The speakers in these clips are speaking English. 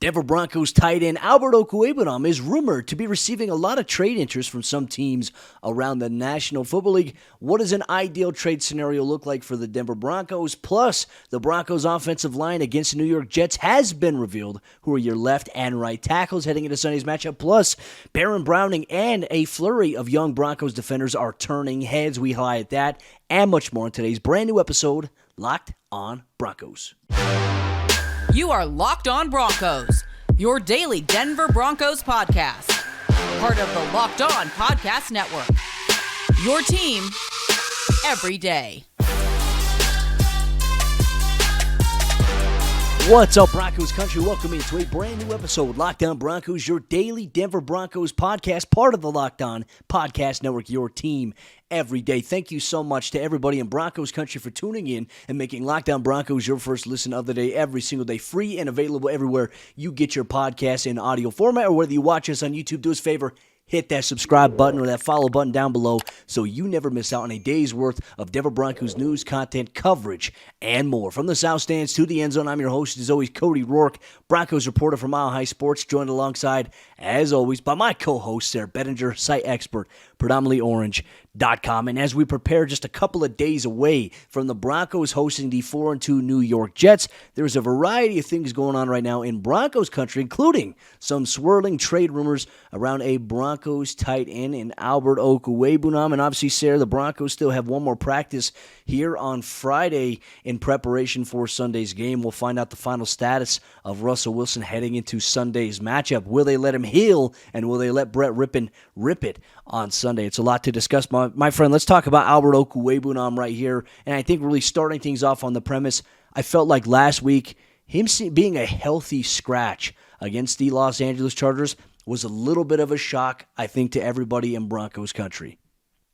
Denver Broncos tight end Albert Okwuegbunam is rumored to be receiving a lot of trade interest from some teams around the National Football League. What does an ideal trade scenario look like for the Denver Broncos? Plus, the Broncos offensive line against the New York Jets has been revealed. Who are your left and right tackles heading into Sunday's matchup? Plus, Baron Browning and a flurry of young Broncos defenders are turning heads. We highlight that and much more in today's brand new episode, Locked on Broncos. You are Locked on Broncos, your daily Denver Broncos podcast. Part of the Locked on Podcast Network. Your team every day. What's up, Broncos Country? Welcome into a brand new episode, Locked on Broncos, your daily Denver Broncos podcast, part of the Locked on Podcast Network, your team every day. Thank you so much to everybody in Broncos Country for tuning in and making Locked on Broncos your first listen of the day every single day, free and available everywhere you get your podcasts in audio format, or whether you watch us on YouTube. Do us a favor, hit that subscribe button or that follow button down below so you never miss out on a day's worth of Denver Broncos news, content, coverage, and more. From the South Stands to the end zone, I'm your host, as always, Cody Roark, Broncos reporter for Mile High Sports, joined alongside, as always, by my co-host, Sayre, Bedinger, site expert, predominantlyorange.com. And as we prepare just a couple of days away from the Broncos hosting the 4-2 New York Jets, there's a variety of things going on right now in Broncos country, including some swirling trade rumors around a Broncos tight end in Albert Okwuegbunam. And obviously, Sayre, the Broncos still have one more practice here on Friday in preparation for Sunday's game. We'll find out the final status of Russell Wilson heading into Sunday's matchup. Will they let him heal, and will they let Brett Rypien rip it on Sunday? It's a lot to discuss, my friend. Let's talk about Albert Okwuegbunam right here. And I think really starting things off on the premise, I felt like last week, him being a healthy scratch against the Los Angeles Chargers was a little bit of a shock, I think, to everybody in Broncos country.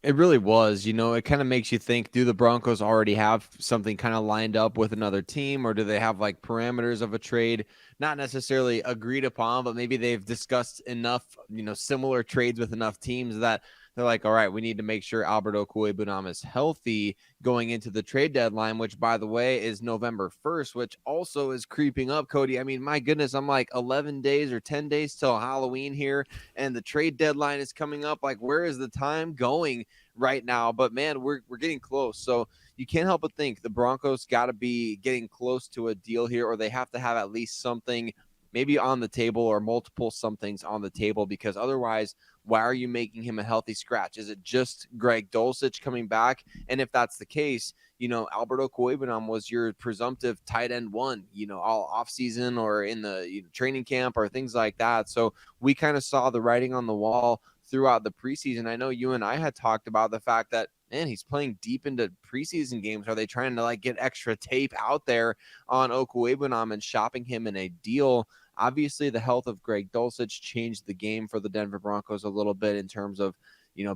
It really was. You know, it kind of makes you think, do the Broncos already have something kind of lined up with another team, or do they have like parameters of a trade not necessarily agreed upon, but maybe they've discussed enough, similar trades with enough teams that they're like, all right, we need to make sure Albert Okwuegbunam is healthy going into the trade deadline, which, by the way, is November 1st, which also is creeping up, Cody. I mean, my goodness, I'm like 11 days or 10 days till Halloween here, and the trade deadline is coming up. Like, where is the time going right now? But, man, we're getting close. So you can't help but think the Broncos got to be getting close to a deal here, or they have to have at least something maybe on the table or multiple somethings on the table, because otherwise, why are you making him a healthy scratch? Is it just Greg Dulcich coming back? And if that's the case, Albert Okwuegbunam was your presumptive tight end one, all offseason or in the training camp or things like that. So we kind of saw the writing on the wall throughout the preseason. I know you and I had talked about the fact that, man, he's playing deep into preseason games. Are they trying to get extra tape out there on Okwuegbunam and shopping him in a deal? Obviously, the health of Greg Dulcich changed the game for the Denver Broncos a little bit in terms of,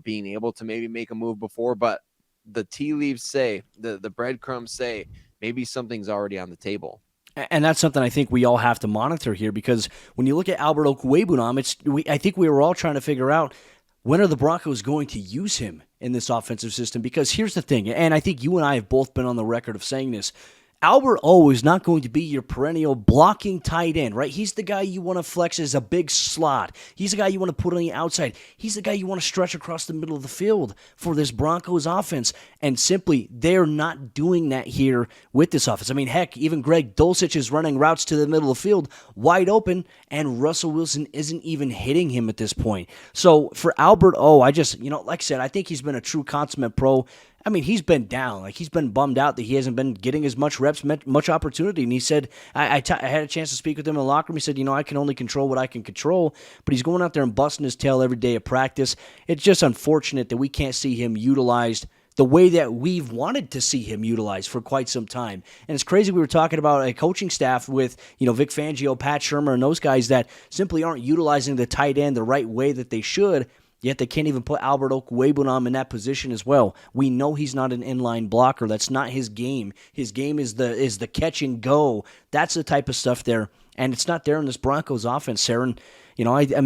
being able to maybe make a move before. But the tea leaves say, the breadcrumbs say, maybe something's already on the table. And that's something I think we all have to monitor here, because when you look at Albert Okwuegbunam, I think we were all trying to figure out, when are the Broncos going to use him in this offensive system? Because here's the thing, and I think you and I have both been on the record of saying this, Albert O is not going to be your perennial blocking tight end, right? He's the guy you want to flex as a big slot. He's the guy you want to put on the outside. He's the guy you want to stretch across the middle of the field for this Broncos offense. And simply, they're not doing that here with this offense. I mean, heck, even Greg Dulcich is running routes to the middle of the field wide open, and Russell Wilson isn't even hitting him at this point. So for Albert O, I just, like I said, I think he's been a true consummate pro. I mean, he's been down. He's been bummed out that he hasn't been getting as much reps, much opportunity. And he said, I had a chance to speak with him in the locker room. He said, I can only control what I can control. But he's going out there and busting his tail every day of practice. It's just unfortunate that we can't see him utilized the way that we've wanted to see him utilized for quite some time. And it's crazy, we were talking about a coaching staff with, Vic Fangio, Pat Shurmur, and those guys that simply aren't utilizing the tight end the right way that they should. Yet they can't even put Albert Okwuegbunam in that position as well. We know he's not an inline blocker. That's not his game. His game is the catch and go. That's the type of stuff there and it's not there in this Broncos offense, Sayre. And,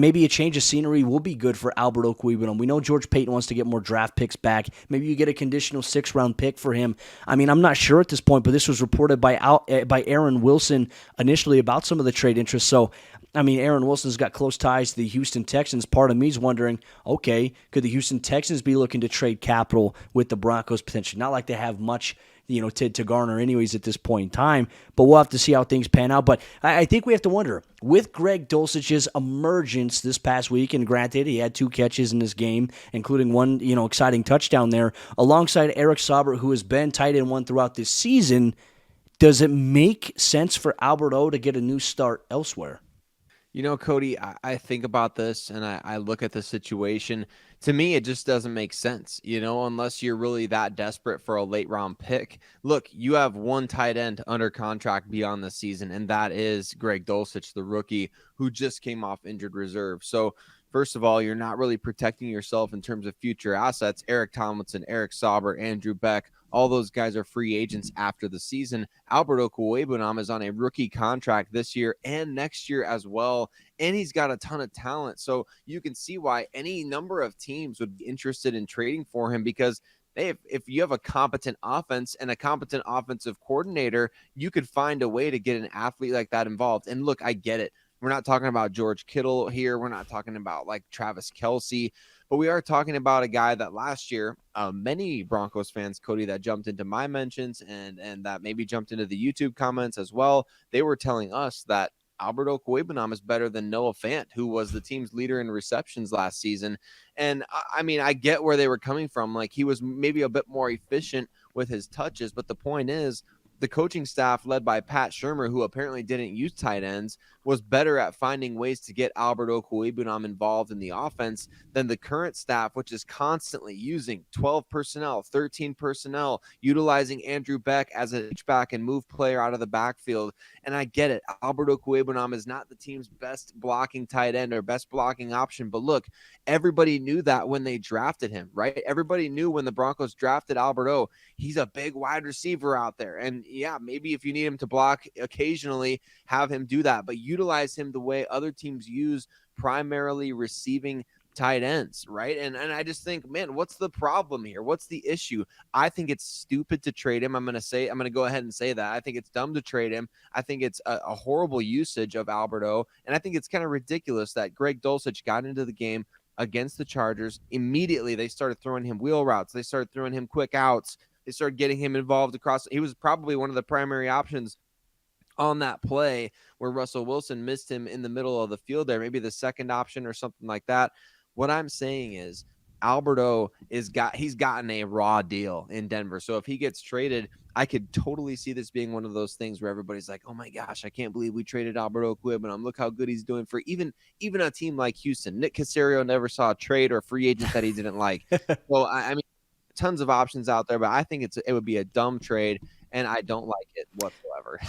maybe a change of scenery will be good for Albert Okwuegbunam. We know George Paton wants to get more draft picks back. Maybe you get a conditional 6th-round pick for him. I mean, I'm not sure at this point, but this was reported by Aaron Wilson initially about some of the trade interests. So, I mean, Aaron Wilson's got close ties to the Houston Texans. Part of me is wondering, okay, could the Houston Texans be looking to trade capital with the Broncos potentially? Not like they have much to garner anyways at this point in time, but we'll have to see how things pan out. But I think we have to wonder, with Greg Dulcich's emergence this past week, and granted, he had 2 catches in this game, including one, exciting touchdown there, alongside Eric Saubert, who has been tight end 1 throughout this season, does it make sense for Albert O to get a new start elsewhere? Cody, I think about this and I look at the situation. To me, it just doesn't make sense, unless you're really that desperate for a late round pick. Look, you have one tight end under contract beyond the season, and that is Greg Dulcich, the rookie who just came off injured reserve. So first of all, you're not really protecting yourself in terms of future assets. Eric Tomlinson, Eric Saubert, Andrew Beck, all those guys are free agents after the season. Albert Okwuegbunam is on a rookie contract this year and next year as well, and he's got a ton of talent. So you can see why any number of teams would be interested in trading for him, because if you have a competent offense and a competent offensive coordinator, you could find a way to get an athlete like that involved. And look, I get it. We're not talking about George Kittle here. We're not talking about like Travis Kelce. But we are talking about a guy that last year, many Broncos fans, Cody, that jumped into my mentions and that maybe jumped into the YouTube comments as well, they were telling us that Albert Okwuegbunam is better than Noah Fant, who was the team's leader in receptions last season. And I mean, I get where they were coming from. Like, he was maybe a bit more efficient with his touches, but the point is, the coaching staff led by Pat Shurmur, who apparently didn't use tight ends, was better at finding ways to get Albert Okwuegbunam involved in the offense than the current staff, which is constantly using 12 personnel, 13 personnel, utilizing Andrew Beck as a H-back and move player out of the backfield. And I get it. Albert Okwuegbunam is not the team's best blocking tight end or best blocking option. But look, everybody knew that when they drafted him, right? Everybody knew when the Broncos drafted Albert O, he's a big wide receiver out there. And yeah, maybe if you need him to block occasionally, have him do that, but utilize him the way other teams use primarily receiving tight ends, right? And I just think, man, what's the problem here? What's the issue? I think it's stupid to trade him. I'm going to go ahead and say that. I think it's dumb to trade him. I think it's a horrible usage of Albert O, and I think it's kind of ridiculous that Greg Dulcich got into the game against the Chargers. Immediately, they started throwing him wheel routes. They started throwing him quick outs. They started getting him involved across. He was probably one of the primary options on that play where Russell Wilson missed him in the middle of the field there, maybe the second option or something like that. What I'm saying is Albert O he's gotten a raw deal in Denver. So if he gets traded, I could totally see this being one of those things where everybody's like, oh my gosh, I can't believe we traded Albert Okwuegbunam. Look how good he's doing for even a team like Houston. Nick Caserio never saw a trade or a free agent that he didn't like. Well, I mean, tons of options out there, but I think it would be a dumb trade, and I don't like it whatsoever.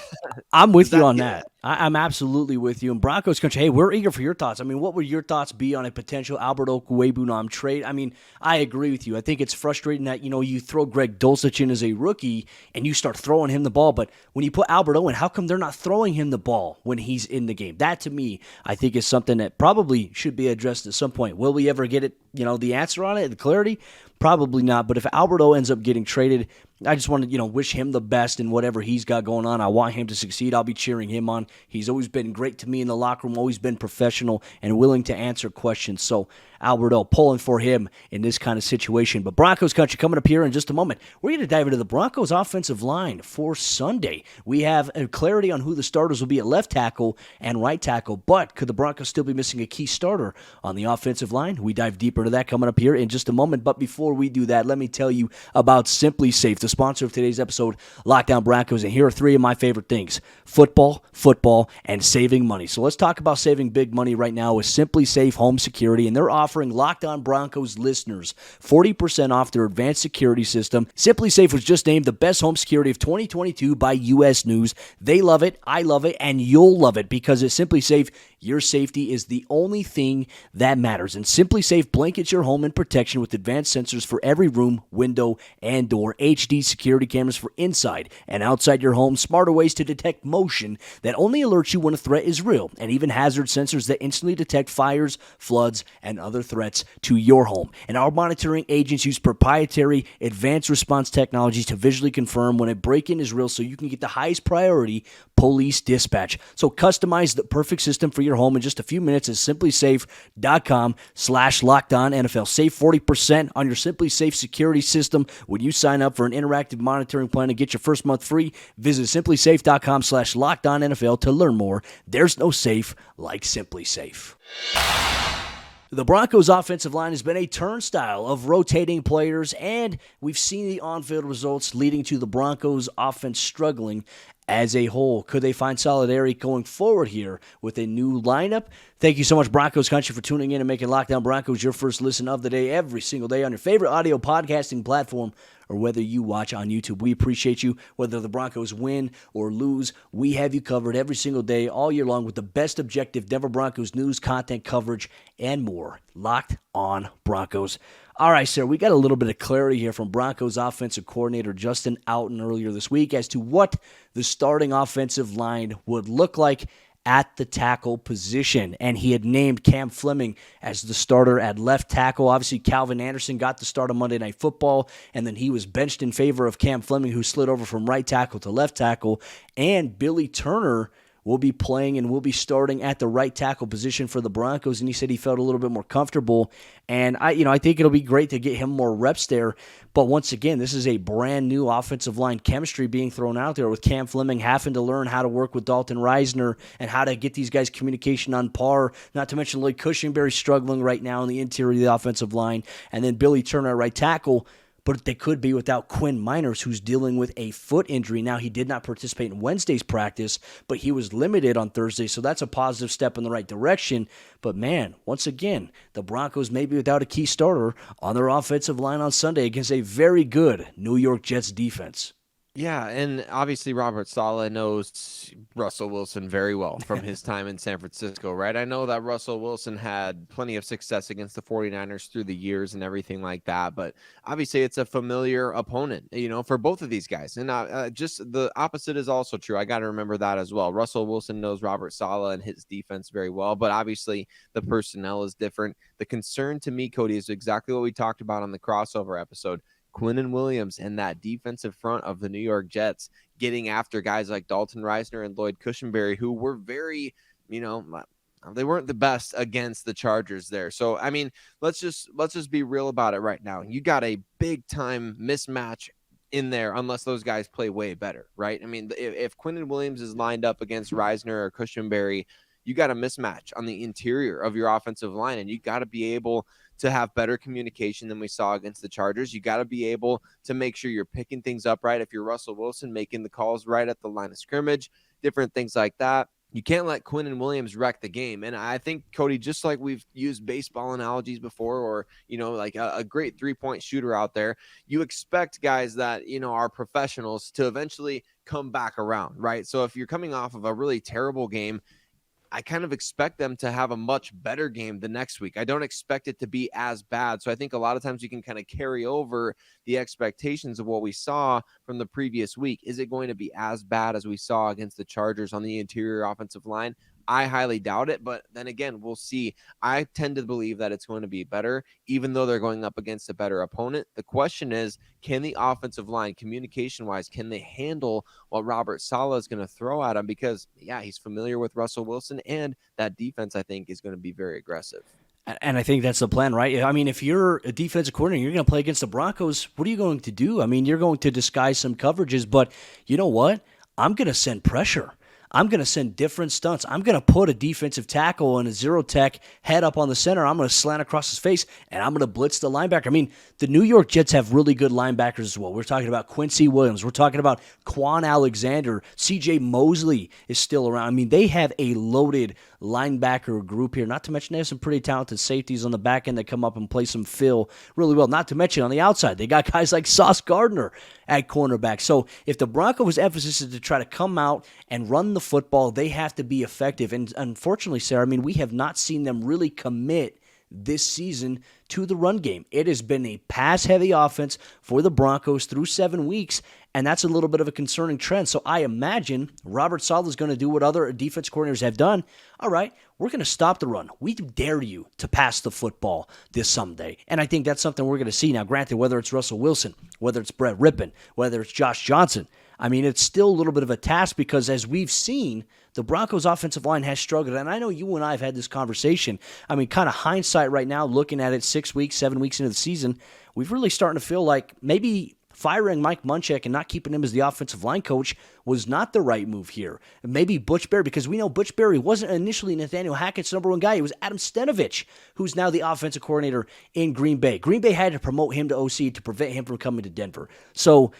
I'm with you on that. I'm absolutely with you. And Broncos Country, hey, we're eager for your thoughts. I mean, what would your thoughts be on a potential Albert Okwuegbunam trade? I mean, I agree with you. I think it's frustrating that, you throw Greg Dulcich in as a rookie and you start throwing him the ball, but when you put Albert O in, how come they're not throwing him the ball when he's in the game? That, to me, I think is something that probably should be addressed at some point. Will we ever get it, the answer on it, the clarity? Probably not, but if Albert O ends up getting traded, I just want to, wish him the best in whatever he's got going on. I want him to succeed. I'll be cheering him on. He's always been great to me in the locker room, always been professional and willing to answer questions. So Albert O, pulling for him in this kind of situation. But Broncos Country coming up here in just a moment. We're going to dive into the Broncos offensive line for Sunday. We have clarity on who the starters will be at left tackle and right tackle, but could the Broncos still be missing a key starter on the offensive line? We dive deeper into that coming up here in just a moment. But before we do that, let me tell you about Simply Safe, the sponsor of today's episode, Lockdown Broncos. And here are three of my favorite things: football, and saving money. So let's talk about saving big money right now with Simply Safe Home Security, and they're offering Locked On Broncos listeners 40% off their advanced security system. Simply Safe was just named the best home security of 2022 by U.S. News. They love it, I love it, and you'll love it, because at Simply Safe, your safety is the only thing that matters. And Simply Safe blankets your home in protection with advanced sensors for every room, window, and door, HD HD security cameras for inside and outside your home, smarter ways to detect motion that only alerts you when a threat is real, and even hazard sensors that instantly detect fires, floods, and other threats to your home. And our monitoring agents use proprietary advanced response technologies to visually confirm when a break-in is real so you can get the highest priority police dispatch. So customize the perfect system for your home in just a few minutes at simplysafe.com/LockedOnNFL. Save 40% on your Simply Safe security system when you sign up for an interactive monitoring plan and get your first month free. Visit simplysafe.com/LockedOnNFL to learn more. There's no safe like Simply Safe. The Broncos' offensive line has been a turnstile of rotating players, and we've seen the on-field results leading to the Broncos' offense struggling as a whole. Could they find solidarity going forward here with a new lineup? Thank you so much, Broncos Country, for tuning in and making Locked On Broncos your first listen of the day every single day on your favorite audio podcasting platform, or whether you watch on YouTube. We appreciate you. Whether the Broncos win or lose, we have you covered every single day, all year long, with the best objective Denver Broncos news, content, coverage, and more. Locked On Broncos. All right, sir, we got a little bit of clarity here from Broncos offensive coordinator Justin Outen earlier this week as to what the starting offensive line would look like at the tackle position. And he had named Cam Fleming as the starter at left tackle. Obviously, Calvin Anderson got the start on Monday Night Football, and then he was benched in favor of Cam Fleming, who slid over from right tackle to left tackle. And Billy Turner will be playing and will be starting at the right tackle position for the Broncos, and he said he felt a little bit more comfortable. And I think it'll be great to get him more reps there. But once again, this is a brand new offensive line chemistry being thrown out there with Cam Fleming having to learn how to work with Dalton Reisner and how to get these guys communication on par. Not to mention Lloyd Cushenberry struggling right now in the interior of the offensive line, and then Billy Turner at right tackle. But they could be without Quinn Miners, who's dealing with a foot injury. Now, he did not participate in Wednesday's practice, but he was limited on Thursday, so that's a positive step in the right direction. But, man, once again, the Broncos may be without a key starter on their offensive line on Sunday against a very good New York Jets defense. Yeah, and obviously Robert Sala knows Russell Wilson very well from his time in San Francisco, right? I know that Russell Wilson had plenty of success against the 49ers through the years and everything like that, but obviously it's a familiar opponent, for both of these guys. And just the opposite is also true. I got to remember that as well. Russell Wilson knows Robert Sala and his defense very well, but obviously the personnel is different. The concern to me, Cody, is exactly what we talked about on the crossover episode. Quinnen Williams and that defensive front of the New York Jets getting after guys like Dalton Reisner and Lloyd Cushenberry, who were very, they weren't the best against the Chargers there. So, I mean, let's just be real about it right now. You got a big time mismatch in there unless those guys play way better, right? I mean, if Quinnen Williams is lined up against Reisner or Cushenberry, you got a mismatch on the interior of your offensive line, and you got to be able to have better communication than we saw against the Chargers. You got to be able to make sure you're picking things up right. If you're Russell Wilson, making the calls right at the line of scrimmage, different things like that. You can't let Quinnen Williams wreck the game. And I think, Cody, just like we've used baseball analogies before, or, like a great three-point shooter out there, you expect guys that, are professionals to eventually come back around, right? So if you're coming off of a really terrible game, I kind of expect them to have a much better game the next week. I don't expect it to be as bad. So I think a lot of times you can kind of carry over the expectations of what we saw from the previous week. Is it going to be as bad as we saw against the Chargers on the interior offensive line? I highly doubt it, but then again, we'll see. I tend to believe that it's going to be better, even though they're going up against a better opponent. The question is, can the offensive line, communication-wise, can they handle what Robert Sala is going to throw at them? Because, yeah, he's familiar with Russell Wilson, and that defense, I think, is going to be very aggressive. And I think that's the plan, right? I mean, if you're a defensive coordinator, you're going to play against the Broncos, what are you going to do? I mean, you're going to disguise some coverages, but you know what? I'm going to send pressure. I'm going to send different stunts. I'm going to put a defensive tackle and a zero tech head up on the center. I'm going to slant across his face, and I'm going to blitz the linebacker. I mean, the New York Jets have really good linebackers as well. We're talking about Quincy Williams. We're talking about Quan Alexander. C.J. Mosley is still around. I mean, they have a loaded linebacker group here. Not to mention they have some pretty talented safeties on the back end that come up and play some fill really well. Not to mention on the outside, they got guys like Sauce Gardner at cornerback. So if the Broncos' emphasis is to try to come out and run the football, they have to be effective. And unfortunately, Sarah, I mean, we have not seen them really commit this season to the run game. It has been a pass-heavy offense for the Broncos through 7 weeks, and that's a little bit of a concerning trend. So I imagine Robert Saleh is going to do what other defense coordinators have done. All right, we're going to stop the run. We dare you to pass the football this Sunday. And I think that's something we're going to see. Now, granted, whether it's Russell Wilson, whether it's Brett Rippon, whether it's Josh Johnson, I mean, it's still a little bit of a task because as we've seen, the Broncos offensive line has struggled. And I know you and I have had this conversation. I mean, kind of hindsight right now, looking at it 6 weeks, 7 weeks into the season, we've really starting to feel like maybe firing Mike Munchak and not keeping him as the offensive line coach was not the right move here. Maybe Butch Barry, because we know Butch Barry wasn't initially Nathaniel Hackett's number one guy. It was Adam Stenavich, who's now the offensive coordinator in Green Bay. Green Bay had to promote him to OC to prevent him from coming to Denver. So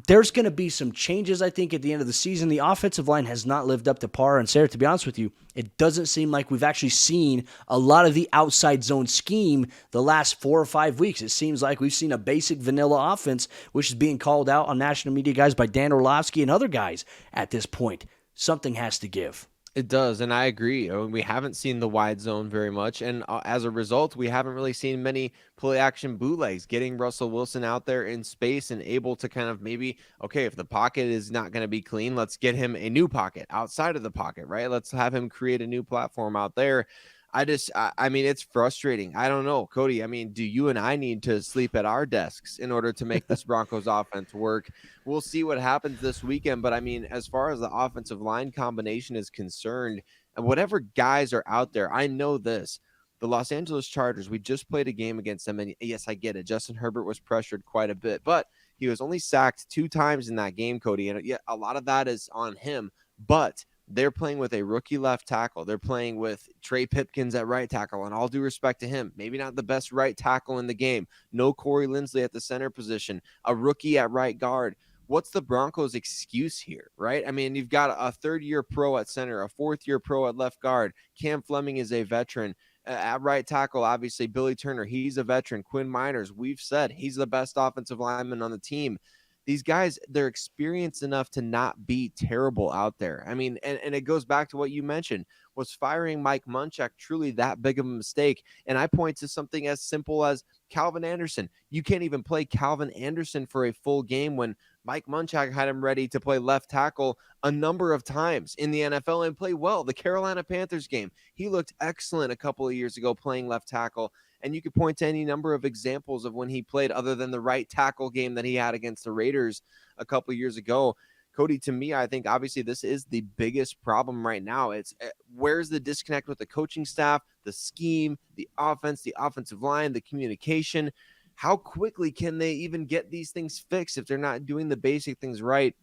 there's going to be some changes, I think, at the end of the season. The offensive line has not lived up to par. And Sayre, to be honest with you, it doesn't seem like we've actually seen a lot of the outside zone scheme the last 4 or 5 weeks. It seems like we've seen a basic vanilla offense, which is being called out on national media guys by Dan Orlovsky and other guys at this point. Something has to give. It does, and I agree. I mean, we haven't seen the wide zone very much, and as a result, we haven't really seen many play-action bootlegs, getting Russell Wilson out there in space and able to kind of maybe, okay, if the pocket is not going to be clean, let's get him a new pocket outside of the pocket, right? Let's have him create a new platform out there. I mean, it's frustrating. I don't know, Cody. I mean, do you and I need to sleep at our desks in order to make this Broncos offense work? We'll see what happens this weekend. But I mean, as far as the offensive line combination is concerned, and whatever guys are out there, I know this. The Los Angeles Chargers, we just played a game against them. And yes, I get it. Justin Herbert was pressured quite a bit, but he was only sacked 2 times in that game, Cody. And yeah, a lot of that is on him. But they're playing with a rookie left tackle. They're playing with Trey Pipkins at right tackle, and all due respect to him, maybe not the best right tackle in the game. No Corey Linsley at the center position, a rookie at right guard. What's the Broncos' excuse here, right? I mean, you've got a third-year pro at center, a fourth-year pro at left guard. Cam Fleming is a veteran. At right tackle, obviously, Billy Turner, he's a veteran. Quinn Miners, we've said he's the best offensive lineman on the team. These guys, they're experienced enough to not be terrible out there. I mean, and it goes back to what you mentioned. Was firing Mike Munchak truly that big of a mistake? And I point to something as simple as Calvin Anderson. You can't even play Calvin Anderson for a full game when Mike Munchak had him ready to play left tackle a number of times in the NFL and play well. The Carolina Panthers game, he looked excellent a couple of years ago playing left tackle. And you could point to any number of examples of when he played other than the right tackle game that he had against the Raiders a couple of years ago. Cody, to me, I think obviously this is the biggest problem right now. It's where's the disconnect with the coaching staff, the scheme, the offense, the offensive line, the communication. How quickly can they even get these things fixed if they're not doing the basic things right?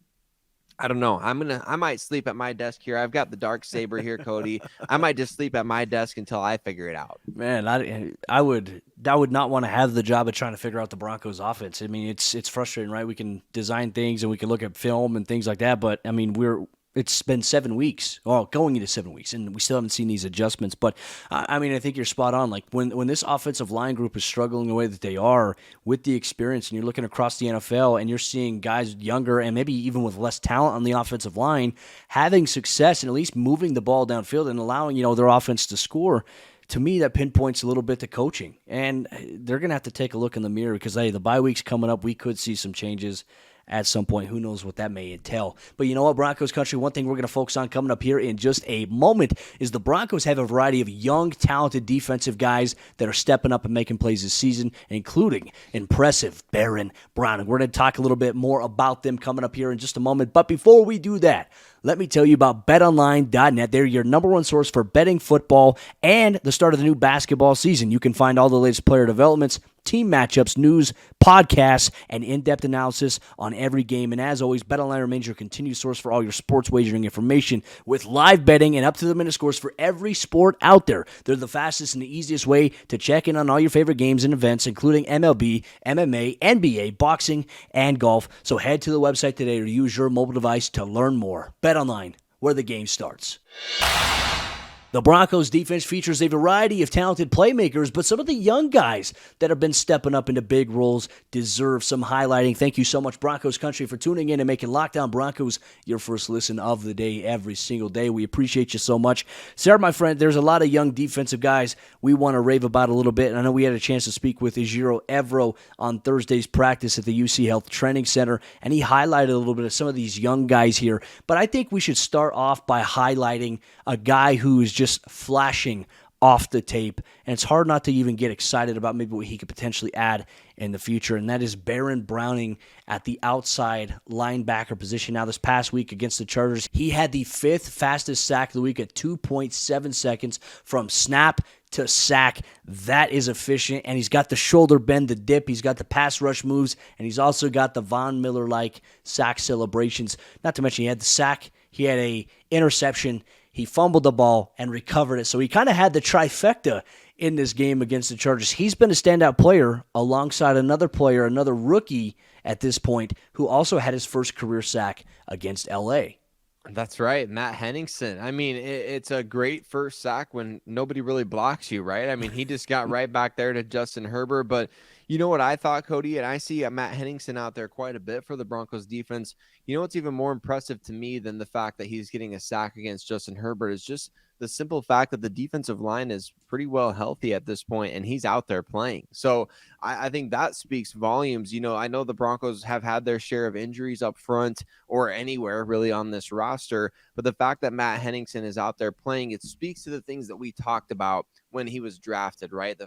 I don't know. I might sleep at my desk here. I've got the dark saber here, Cody. I might just sleep at my desk until I figure it out. Man, I would not want to have the job of trying to figure out the Broncos offense. I mean, it's frustrating, right? We can design things and we can look at film and things like that, but I mean, it's been 7 weeks, going into 7 weeks, and we still haven't seen these adjustments. But, I mean, I think you're spot on. Like, when this offensive line group is struggling the way that they are with the experience, and you're looking across the NFL, and you're seeing guys younger and maybe even with less talent on the offensive line having success and at least moving the ball downfield and allowing, their offense to score, to me, that pinpoints a little bit to coaching. And they're going to have to take a look in the mirror because, hey, the bye week's coming up. We could see some changes at some point. Who knows what that may entail. But you know what, Broncos Country, one thing we're going to focus on coming up here in just a moment is the Broncos have a variety of young, talented defensive guys that are stepping up and making plays this season, including impressive Baron Brown. And we're going to talk a little bit more about them coming up here in just a moment. But before we do that, let me tell you about BetOnline.net. They're your number one source for betting football and the start of the new basketball season. You can find all the latest player developments, team matchups, news, podcasts, and in-depth analysis on every game. And as always, BetOnline remains your continued source for all your sports wagering information with live betting and up-to-the-minute scores for every sport out there. They're the fastest and the easiest way to check in on all your favorite games and events, including MLB, MMA, NBA, boxing, and golf. So head to the website today or use your mobile device to learn more. BetOnline, where the game starts. The Broncos defense features a variety of talented playmakers, but some of the young guys that have been stepping up into big roles deserve some highlighting. Thank you so much, Broncos Country, for tuning in and making Locked On Broncos your first listen of the day every single day. We appreciate you so much. Sayre, my friend, there's a lot of young defensive guys we want to rave about a little bit, and I know we had a chance to speak with Ejiro Evero on Thursday's practice at the UC Health Training Center, and he highlighted a little bit of some of these young guys here. But I think we should start off by highlighting a guy who is just flashing off the tape, and it's hard not to even get excited about maybe what he could potentially add in the future, and that is Baron Browning at the outside linebacker position. Now, this past week against the Chargers, he had the 5th fastest sack of the week at 2.7 seconds from snap to sack. That is efficient, and he's got the shoulder bend, the dip, he's got the pass rush moves, and he's also got the Von Miller-like sack celebrations. Not to mention he had the sack, he had a interception, he fumbled the ball and recovered it. So he kind of had the trifecta in this game against the Chargers. He's been a standout player alongside another player, another rookie at this point, who also had his first career sack against L.A. That's right, Matt Henningson. I mean, it's a great first sack when nobody really blocks you, right? I mean, he just got right back there to Justin Herbert. But you know what I thought, Cody? And I see Matt Henningson out there quite a bit for the Broncos defense. You know what's even more impressive to me than the fact that he's getting a sack against Justin Herbert is just the simple fact that the defensive line is pretty well healthy at this point, and he's out there playing. So I think that speaks volumes. You know, I know the Broncos have had their share of injuries up front or anywhere really on this roster, but the fact that Matt Henningson is out there playing, it speaks to the things that we talked about when he was drafted, right?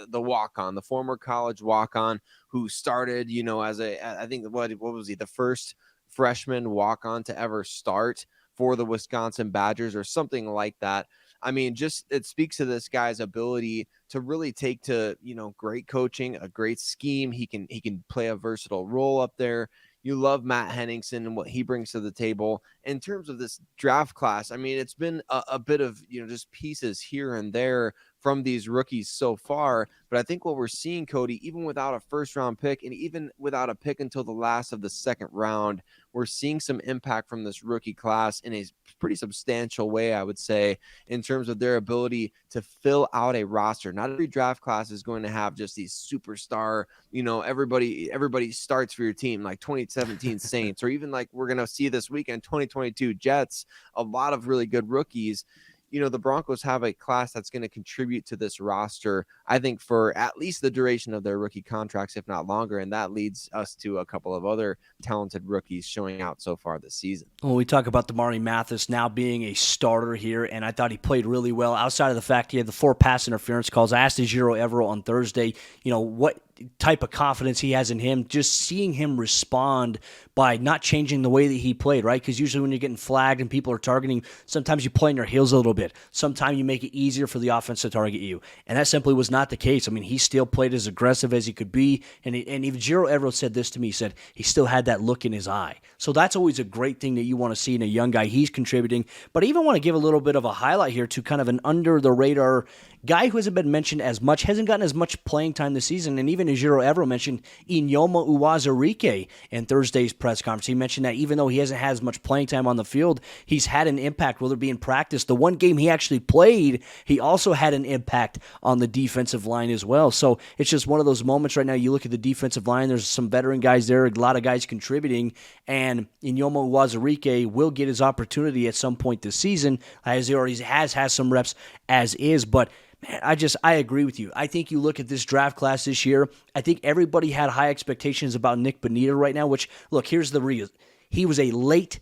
The walk-on, the former college walk-on who started, you know, as I think, what was he, the first freshman walk-on to ever start for the Wisconsin Badgers or something like that. I mean, just it speaks to this guy's ability to really take to, you know, great coaching, a great scheme. He can play a versatile role up there. You love Matt Henningson and what he brings to the table. In terms of this draft class, I mean, it's been a bit of, you know, just pieces here and there from these rookies so far. But I think what we're seeing, Cody, even without a first-round pick and even without a pick until the last of the second round, we're seeing some impact from this rookie class in a pretty substantial way, I would say, in terms of their ability to fill out a roster. Not every draft class is going to have just these superstar, you know, everybody starts for your team, like 2017 Saints, or even like we're going to see this weekend, 2022 Jets, a lot of really good rookies. You know, the Broncos have a class that's going to contribute to this roster, I think, for at least the duration of their rookie contracts, if not longer. And that leads us to a couple of other talented rookies showing out so far this season. Well, we talk about Damarri Mathis now being a starter here, and I thought he played really well outside of the fact he had the 4 pass interference calls. I asked Ejiro Evero on Thursday, you know, what type of confidence he has in him, just seeing him respond by not changing the way that he played, right? Because usually when you're getting flagged and people are targeting, sometimes you play on your heels a little bit. Sometimes you make it easier for the offense to target you. And that simply was not the case. I mean, he still played as aggressive as he could be. And even Ejiro Evero said this to me. He said he still had that look in his eye. So that's always a great thing that you want to see in a young guy. He's contributing. But I even want to give a little bit of a highlight here to kind of an under-the-radar guy who hasn't been mentioned as much, hasn't gotten as much playing time this season. And even Ejiro Evero mentioned Inyoma Uwazurike in Thursday's press conference. He mentioned that even though he hasn't had as much playing time on the field, he's had an impact, whether it be in practice. The one game he actually played, he also had an impact on the defensive line as well. So it's just one of those moments right now. You look at the defensive line, there's some veteran guys there, a lot of guys contributing, and Inyoma Uwazurike will get his opportunity at some point this season, as he already has some reps as is. But man, I agree with you. I think you look at this draft class this year, I think everybody had high expectations about Nick Bonita right now, which, look, here's the reason. He was a late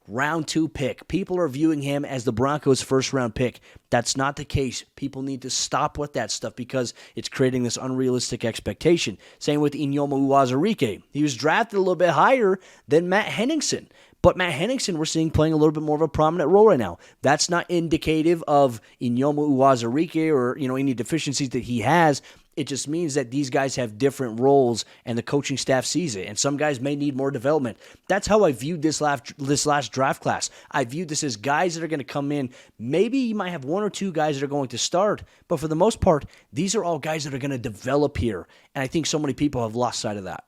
round 2 pick. People are viewing him as the Broncos' first-round pick. That's not the case. People need to stop with that stuff because it's creating this unrealistic expectation. Same with Inyoma Uwazurike. He was drafted a little bit higher than Matt Henningson. But Matt Henningson, we're seeing playing a little bit more of a prominent role right now. That's not indicative of Inyoma Uwazurike or, you know, any deficiencies that he has. It just means that these guys have different roles and the coaching staff sees it. And some guys may need more development. That's how I viewed this last draft class. I viewed this as guys that are going to come in. Maybe you might have 1 or 2 guys that are going to start. But for the most part, these are all guys that are going to develop here. And I think so many people have lost sight of that.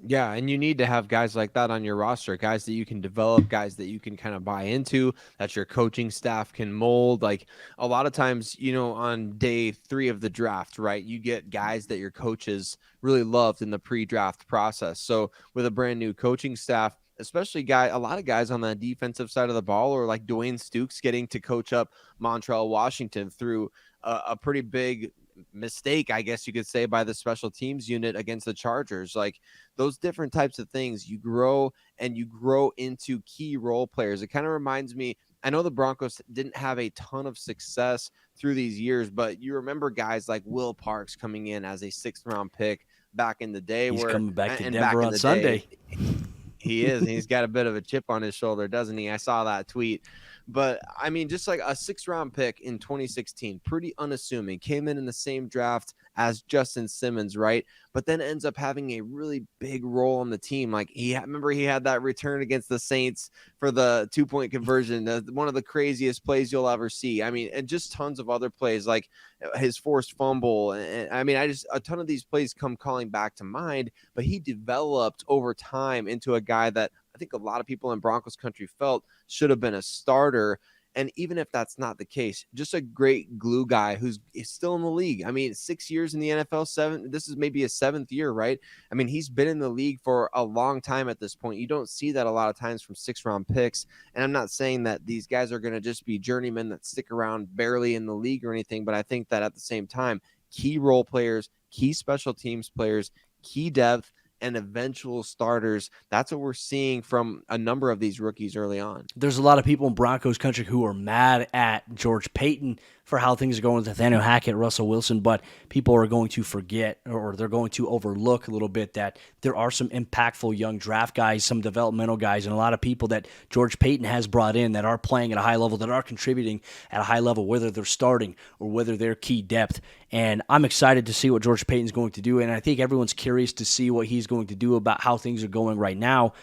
Yeah, and you need to have guys like that on your roster, guys that you can develop, guys that you can kind of buy into, that your coaching staff can mold. Like a lot of times, on day 3 of the draft, right, you get guys that your coaches really loved in the pre-draft process. So with a brand new coaching staff, especially a lot of guys on the defensive side of the ball, or like Dwayne Stukes getting to coach up Montreal Washington through a pretty big mistake, I guess you could say, by the special teams unit against the Chargers. Like those different types of things, you grow into key role players. It kind of reminds me, I know the Broncos didn't have a ton of success through these years, but you remember guys like Will Parks coming in as a 6th round pick back in the day. He's coming back to and Denver on Sunday. He is. And he's got a bit of a chip on his shoulder, doesn't he? I saw that tweet. But I mean, just like a 6th round pick in 2016, pretty unassuming, came in the same draft as Justin Simmons, right? But then ends up having a really big role on the team. Like remember he had that return against the Saints for the 2-point conversion, one of the craziest plays you'll ever see. I mean, and just tons of other plays, like his forced fumble. And I mean, a ton of these plays come calling back to mind, but he developed over time into a guy that I think a lot of people in Broncos country felt should have been a starter. And even if that's not the case, just a great glue guy who's still in the league. I mean, 6 years in the NFL, this is maybe his 7th year, right? I mean, he's been in the league for a long time at this point. You don't see that a lot of times from 6th round picks. And I'm not saying that these guys are going to just be journeymen that stick around barely in the league or anything, but I think that at the same time, key role players, key special teams players, key depth, and eventual starters. That's what we're seeing from a number of these rookies early on. There's a lot of people in Broncos country who are mad at George Paton for how things are going with Nathaniel Hackett, Russell Wilson, but people are going to forget, or they're going to overlook a little bit, that there are some impactful young draft guys, some developmental guys, and a lot of people that George Paton has brought in that are playing at a high level, that are contributing at a high level, whether they're starting or whether they're key depth. And I'm excited to see what George Paton's going to do, and I think everyone's curious to see what he's going to do about how things are going right now.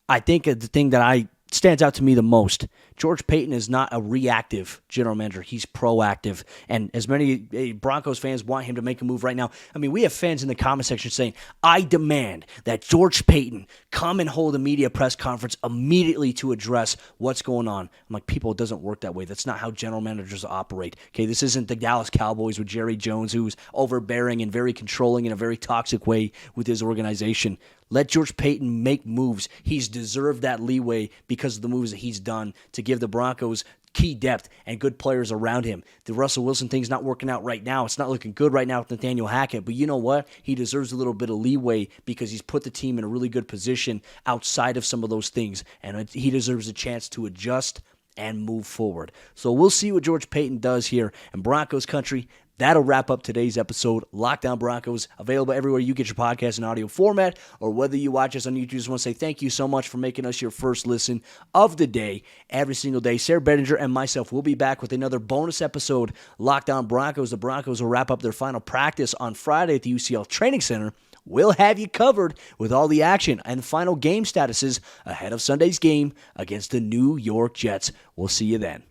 I think the thing that stands out to me the most, George Paton is not a reactive general manager. He's proactive. And as many Broncos fans want him to make a move right now, I mean, we have fans in the comment section saying, I demand that George Paton come and hold a media press conference immediately to address what's going on. I'm like, people, it doesn't work that way. That's not how general managers operate. Okay, this isn't the Dallas Cowboys with Jerry Jones, who's overbearing and very controlling in a very toxic way with his organization. Let George Paton make moves. He's deserved that leeway because of the moves that he's done to give the Broncos key depth and good players around him. The Russell Wilson thing's not working out right now. It's not looking good right now with Nathaniel Hackett, but you know what? He deserves a little bit of leeway because he's put the team in a really good position outside of some of those things, and he deserves a chance to adjust and move forward. So we'll see what George Paton does here in Broncos country. That'll wrap up today's episode. Lockdown Broncos, available everywhere you get your podcast in audio format, or whether you watch us on YouTube. Just want to say thank you so much for making us your first listen of the day every single day. Sayre, Bedinger, and myself will be back with another bonus episode, Lockdown Broncos. The Broncos will wrap up their final practice on Friday at the UCL Training Center. We'll have you covered with all the action and final game statuses ahead of Sunday's game against the New York Jets. We'll see you then.